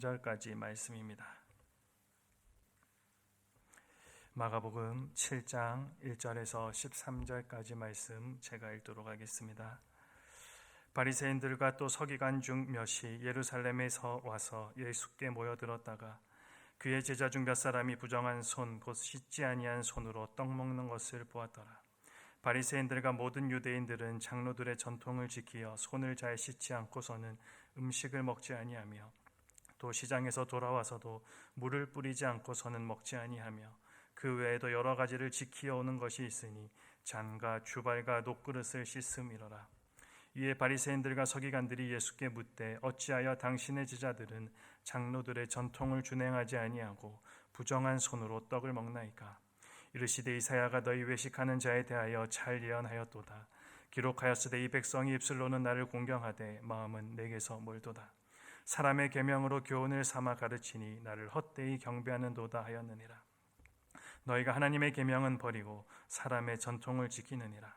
13절까지 말씀입니다. 마가복음 7장 1절에서 13절까지 말씀 제가 읽도록 하겠습니다. 바리새인들과 또 서기관 중 몇이 예루살렘에서 와서 예수께 모여들었다가 그의 제자 중 몇 사람이 부정한 손 곧 씻지 아니한 손으로 떡 먹는 것을 보았더라. 바리새인들과 모든 유대인들은 장로들의 전통을 지키어 손을 잘 씻지 않고서는 음식을 먹지 아니하며 또 시장에서 돌아와서도 물을 뿌리지 않고서는 먹지 아니하며 그 외에도 여러 가지를 지키어 오는 것이 있으니 잔과 주발과 녹그릇을 씻음이로라. 이에 바리새인들과 서기관들이 예수께 묻되 어찌하여 당신의 제자들은 장로들의 전통을 준행하지 아니하고 부정한 손으로 떡을 먹나이까? 이르시되 이사야가 너희 외식하는 자에 대하여 잘 예언하였도다. 기록하였으되 이 백성이 입술로는 나를 공경하되 마음은 내게서 멀도다. 사람의 계명으로 교훈을 삼아 가르치니 나를 헛되이 경배하는도다 하였느니라. 너희가 하나님의 계명은 버리고 사람의 전통을 지키느니라.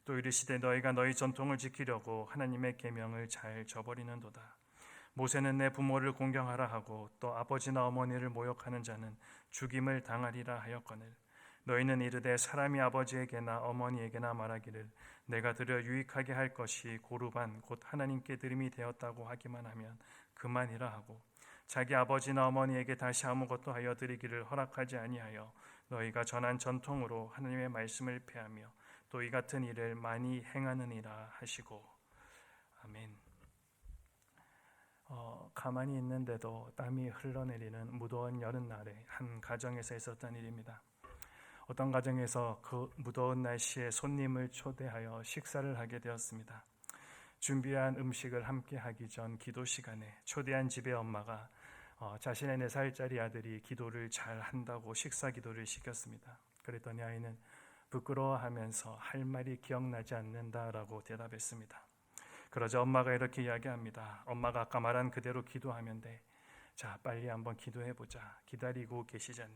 또 이르시되 너희가 너희 전통을 지키려고 하나님의 계명을 잘 저버리는도다. 모세는 내 부모를 공경하라 하고 또 아버지나 어머니를 모욕하는 자는 죽임을 당하리라 하였거늘 너희는 이르되 사람이 아버지에게나 어머니에게나 말하기를 내가 드려 유익하게 할 것이 고르반 곧 하나님께 드림이 되었다고 하기만 하면 그만이라 하고 자기 아버지나 어머니에게 다시 아무것도 하여 드리기를 허락하지 아니하여 너희가 전한 전통으로 하나님의 말씀을 폐하며 또 이 같은 일을 많이 행하느니라 하시고 아멘. 가만히 있는데도 땀이 흘러내리는 무더운 여름날에 한 가정에서 있었던 일입니다. 어떤 가정에서 그 무더운 날씨에 손님을 초대하여 식사를 하게 되었습니다. 준비한 음식을 함께 하기 전 기도 시간에 초대한 집의 엄마가 자신의 4살짜리 아들이 기도를 잘 한다고 식사 기도를 시켰습니다. 그랬더니 아이는 부끄러워하면서 할 말이 기억나지 않는다라고 대답했습니다. 그러자 엄마가 이렇게 이야기합니다. 엄마가 아까 말한 그대로 기도하면 돼. 자, 빨리 한번 기도해보자. 기다리고 계시자니.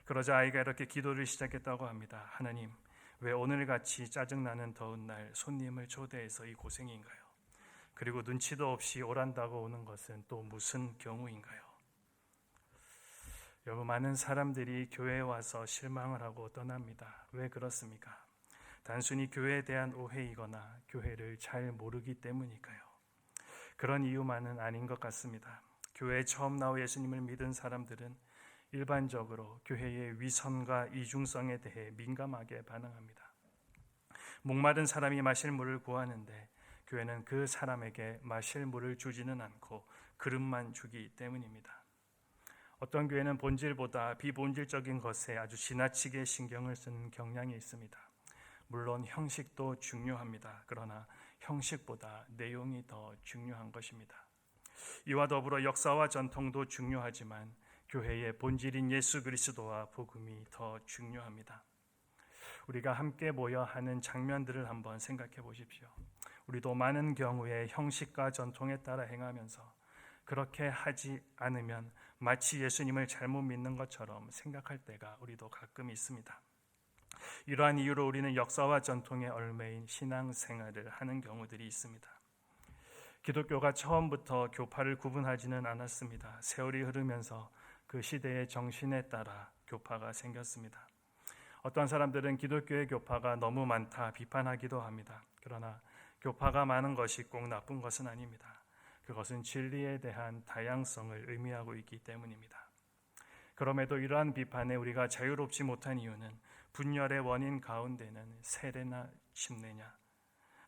그러자 아이가 이렇게 기도를 시작했다고 합니다. 하나님, 왜 오늘같이 짜증나는 더운 날 손님을 초대해서 이 고생인가요? 그리고 눈치도 없이 오란다고 오는 것은 또 무슨 경우인가요? 여러분, 많은 사람들이 교회에 와서 실망을 하고 떠납니다. 왜 그렇습니까? 단순히 교회에 대한 오해이거나 교회를 잘 모르기 때문일까요? 그런 이유만은 아닌 것 같습니다. 교회에 처음 나와 예수님을 믿은 사람들은 일반적으로 교회의 위선과 이중성에 대해 민감하게 반응합니다. 목마른 사람이 마실 물을 구하는데 교회는 그 사람에게 마실 물을 주지는 않고 그릇만 주기 때문입니다. 어떤 교회는 본질보다 비본질적인 것에 아주 지나치게 신경을 쓰는 경향이 있습니다. 물론 형식도 중요합니다. 그러나 형식보다 내용이 더 중요한 것입니다. 이와 더불어 역사와 전통도 중요하지만 교회의 본질인 예수 그리스도와 복음이 더 중요합니다. 우리가 함께 모여 하는 장면들을 한번 생각해 보십시오. 우리도 많은 경우에 형식과 전통에 따라 행하면서 그렇게 하지 않으면 마치 예수님을 잘못 믿는 것처럼 생각할 때가 우리도 가끔 있습니다. 이러한 이유로 우리는 역사와 전통에 얽매인 신앙생활을 하는 경우들이 있습니다. 기독교가 처음부터 교파를 구분하지는 않았습니다. 세월이 흐르면서 그 시대의 정신에 따라 교파가 생겼습니다. 어떤 사람들은 기독교의 교파가 너무 많다 비판하기도 합니다. 그러나 교파가 많은 것이 꼭 나쁜 것은 아닙니다. 그것은 진리에 대한 다양성을 의미하고 있기 때문입니다. 그럼에도 이러한 비판에 우리가 자유롭지 못한 이유는 분열의 원인 가운데는 세례나 침례냐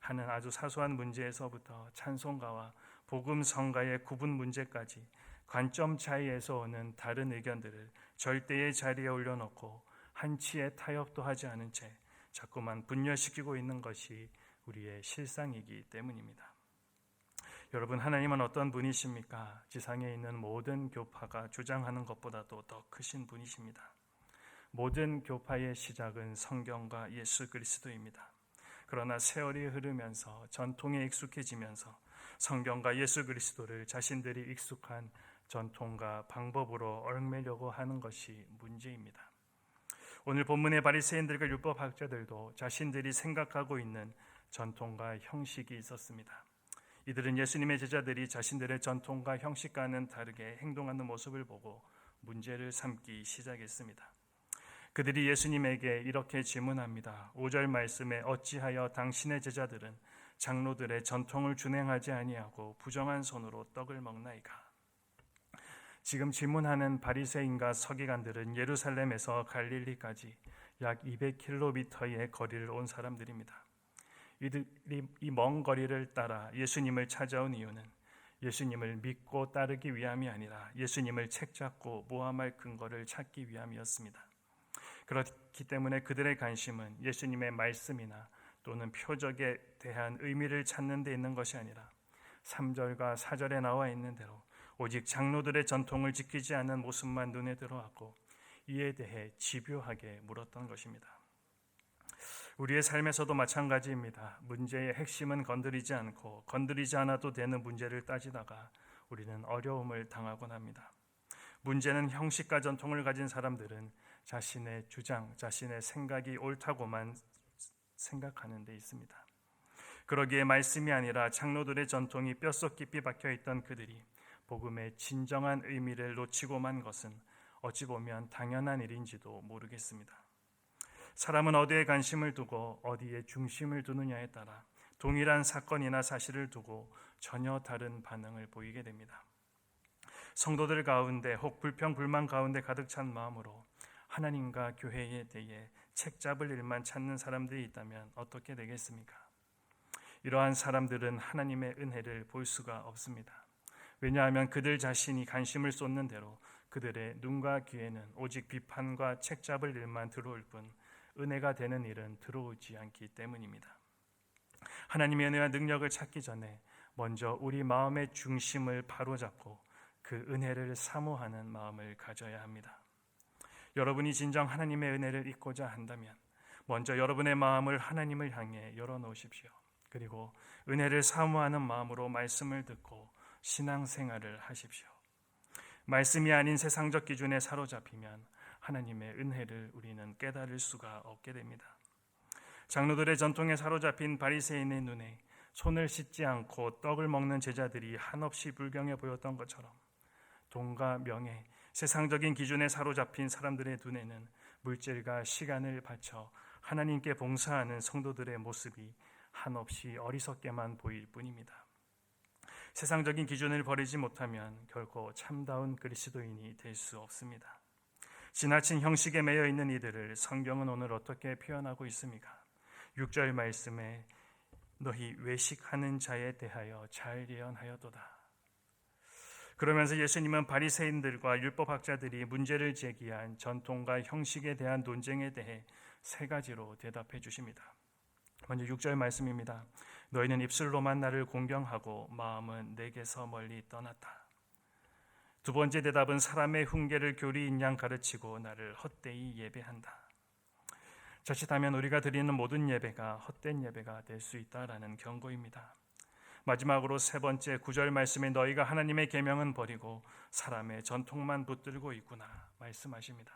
하는 아주 사소한 문제에서부터 찬송가와 복음 성가의 구분 문제까지 관점 차이에서 오는 다른 의견들을 절대의 자리에 올려놓고 한치의 타협도 하지 않은 채 자꾸만 분열시키고 있는 것이 우리의 실상이기 때문입니다. 여러분, 하나님은 어떤 분이십니까? 지상에 있는 모든 교파가 주장하는 것보다도 더 크신 분이십니다. 모든 교파의 시작은 성경과 예수 그리스도입니다. 그러나 세월이 흐르면서 전통에 익숙해지면서 성경과 예수 그리스도를 자신들이 익숙한 전통과 방법으로 얽매려고 하는 것이 문제입니다. 오늘 본문의 바리새인들과 율법학자들도 자신들이 생각하고 있는 전통과 형식이 있었습니다. 이들은 예수님의 제자들이 자신들의 전통과 형식과는 다르게 행동하는 모습을 보고 문제를 삼기 시작했습니다. 그들이 예수님에게 이렇게 질문합니다. 5절 말씀에 어찌하여 당신의 제자들은 장로들의 전통을 준행하지 아니하고 부정한 손으로 떡을 먹나이까? 지금 질문하는 바리새인과 서기관들은 예루살렘에서 갈릴리까지 약 200km의 거리를 온 사람들입니다. 이들이 이 먼 거리를 따라 예수님을 찾아온 이유는 예수님을 믿고 따르기 위함이 아니라 예수님을 책잡고 모함할 근거를 찾기 위함이었습니다. 그렇기 때문에 그들의 관심은 예수님의 말씀이나 또는 표적에 대한 의미를 찾는 데 있는 것이 아니라 3절과 4절에 나와 있는 대로 오직 장로들의 전통을 지키지 않는 모습만 눈에 들어왔고 이에 대해 집요하게 물었던 것입니다. 우리의 삶에서도 마찬가지입니다. 문제의 핵심은 건드리지 않고 건드리지 않아도 되는 문제를 따지다가 우리는 어려움을 당하곤 합니다. 문제는 형식과 전통을 가진 사람들은 자신의 주장, 자신의 생각이 옳다고만 생각하는 데 있습니다. 그러기에 말씀이 아니라 장로들의 전통이 뼛속 깊이 박혀있던 그들이 복음의 진정한 의미를 놓치고만 것은 어찌 보면 당연한 일인지도 모르겠습니다. 사람은 어디에 관심을 두고 어디에 중심을 두느냐에 따라 동일한 사건이나 사실을 두고 전혀 다른 반응을 보이게 됩니다. 성도들 가운데 혹 불평 불만 가운데 가득 찬 마음으로 하나님과 교회에 대해 책잡을 일만 찾는 사람들이 있다면 어떻게 되겠습니까? 이러한 사람들은 하나님의 은혜를 볼 수가 없습니다. 왜냐하면 그들 자신이 관심을 쏟는 대로 그들의 눈과 귀에는 오직 비판과 책잡을 일만 들어올 뿐 은혜가 되는 일은 들어오지 않기 때문입니다. 하나님의 은혜와 능력을 찾기 전에 먼저 우리 마음의 중심을 바로잡고 그 은혜를 사모하는 마음을 가져야 합니다. 여러분이 진정 하나님의 은혜를 잊고자 한다면 먼저 여러분의 마음을 하나님을 향해 열어놓으십시오. 그리고 은혜를 사모하는 마음으로 말씀을 듣고 신앙생활을 하십시오. 말씀이 아닌 세상적 기준에 사로잡히면 하나님의 은혜를 우리는 깨달을 수가 없게 됩니다. 장로들의 전통에 사로잡힌 바리새인의 눈에 손을 씻지 않고 떡을 먹는 제자들이 한없이 불경해 보였던 것처럼 돈과 명예, 세상적인 기준에 사로잡힌 사람들의 눈에는 물질과 시간을 바쳐 하나님께 봉사하는 성도들의 모습이 한없이 어리석게만 보일 뿐입니다. 세상적인 기준을 버리지 못하면 결코 참다운 그리스도인이 될 수 없습니다. 지나친 형식에 매여 있는 이들을 성경은 오늘 어떻게 표현하고 있습니까? 6절 말씀에 너희 외식하는 자에 대하여 잘 예언하여도다. 그러면서 예수님은 바리새인들과 율법학자들이 문제를 제기한 전통과 형식에 대한 논쟁에 대해 세 가지로 대답해 주십니다. 먼저 6절 말씀입니다. 너희는 입술로만 나를 공경하고 마음은 내게서 멀리 떠났다. 두 번째 대답은 사람의 훈계를 교리인 양 가르치고 나를 헛되이 예배한다. 자칫하면 우리가 드리는 모든 예배가 헛된 예배가 될 수 있다라는 경고입니다. 마지막으로 세 번째 9절 말씀에 너희가 하나님의 계명은 버리고 사람의 전통만 붙들고 있구나 말씀하십니다.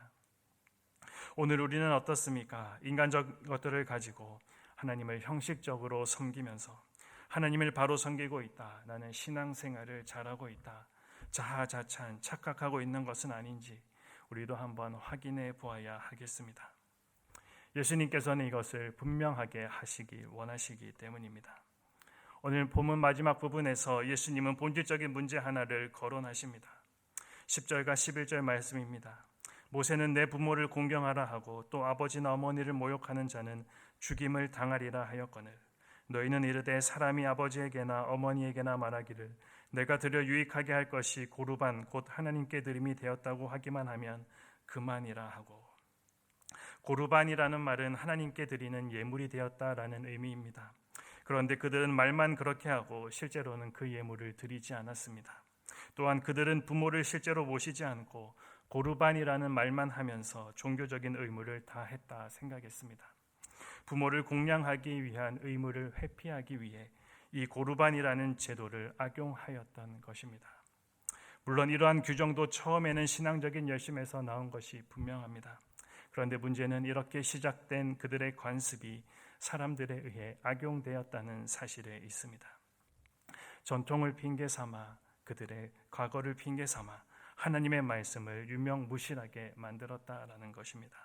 오늘 우리는 어떻습니까? 인간적 것들을 가지고 하나님을 형식적으로 섬기면서 하나님을 바로 섬기고 있다. 나는 신앙생활을 잘하고 있다. 자하자찬 착각하고 있는 것은 아닌지 우리도 한번 확인해 보아야 하겠습니다. 예수님께서는 이것을 분명하게 하시기 원하시기 때문입니다. 오늘 본문 마지막 부분에서 예수님은 본질적인 문제 하나를 거론하십니다. 10절과 11절 말씀입니다. 모세는 내 부모를 공경하라 하고 또 아버지나 어머니를 모욕하는 자는 죽임을 당하리라 하였거늘 너희는 이르되 사람이 아버지에게나 어머니에게나 말하기를 내가 드려 유익하게 할 것이 고르반 곧 하나님께 드림이 되었다고 하기만 하면 그만이라 하고 고르반이라는 말은 하나님께 드리는 예물이 되었다라는 의미입니다. 그런데 그들은 말만 그렇게 하고 실제로는 그 예물을 드리지 않았습니다. 또한 그들은 부모를 실제로 모시지 않고 고르반이라는 말만 하면서 종교적인 의무를 다했다 생각했습니다. 부모를 공양하기 위한 의무를 회피하기 위해 이 고르반이라는 제도를 악용하였던 것입니다. 물론 이러한 규정도 처음에는 신앙적인 열심에서 나온 것이 분명합니다. 그런데 문제는 이렇게 시작된 그들의 관습이 사람들에 의해 악용되었다는 사실에 있습니다. 전통을 핑계 삼아 그들의 과거를 핑계 삼아 하나님의 말씀을 유명무실하게 만들었다라는 것입니다.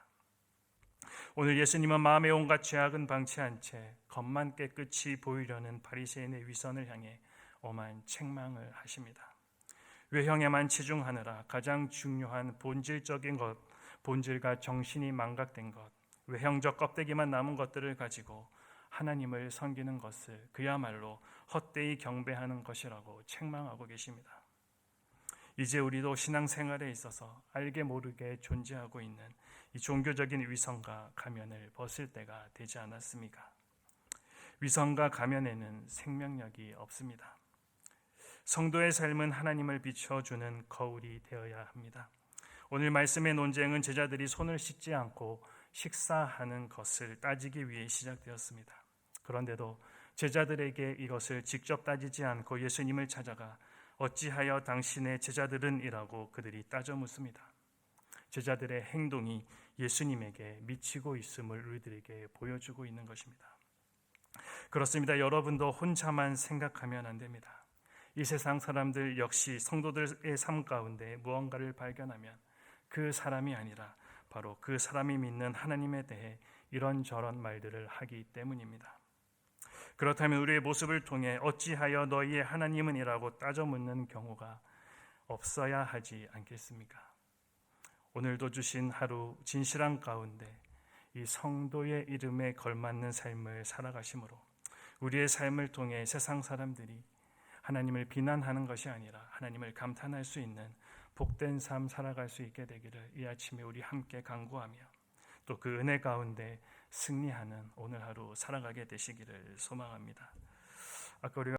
오늘 예수님은 마음의 온갖 죄악은 방치 않은 채 겉만 깨끗이 보이려는 바리새인의 위선을 향해 엄한 책망을 하십니다. 외형에만 치중하느라 가장 중요한 본질적인 것, 본질과 정신이 망각된 것, 외형적 껍데기만 남은 것들을 가지고 하나님을 섬기는 것을 그야말로 헛되이 경배하는 것이라고 책망하고 계십니다. 이제 우리도 신앙생활에 있어서 알게 모르게 존재하고 있는 이 종교적인 위선과 가면을 벗을 때가 되지 않았습니까? 위선과 가면에는 생명력이 없습니다. 성도의 삶은 하나님을 비춰주는 거울이 되어야 합니다. 오늘 말씀의 논쟁은 제자들이 손을 씻지 않고 식사하는 것을 따지기 위해 시작되었습니다. 그런데도 제자들에게 이것을 직접 따지지 않고 예수님을 찾아가 어찌하여 당신의 제자들은 이라고 그들이 따져 묻습니다. 제자들의 행동이 예수님에게 미치고 있음을 우리들에게 보여주고 있는 것입니다. 그렇습니다. 여러분도 혼자만 생각하면 안 됩니다. 이 세상 사람들 역시 성도들의 삶 가운데 무언가를 발견하면 그 사람이 아니라 바로 그 사람이 믿는 하나님에 대해 이런저런 말들을 하기 때문입니다. 그렇다면 우리의 모습을 통해 어찌하여 너희의 하나님은 이라고 따져 묻는 경우가 없어야 하지 않겠습니까? 오늘도 주신 하루 진실한 가운데 이 성도의 이름에 걸맞는 삶을 살아가심으로 우리의 삶을 통해 세상 사람들이 하나님을 비난하는 것이 아니라 하나님을 감탄할 수 있는 복된 삶 살아갈 수 있게 되기를 이 아침에 우리 함께 간구하며 또 그 은혜 가운데 승리하는 오늘 하루 살아가게 되시기를 소망합니다. 아까 우리가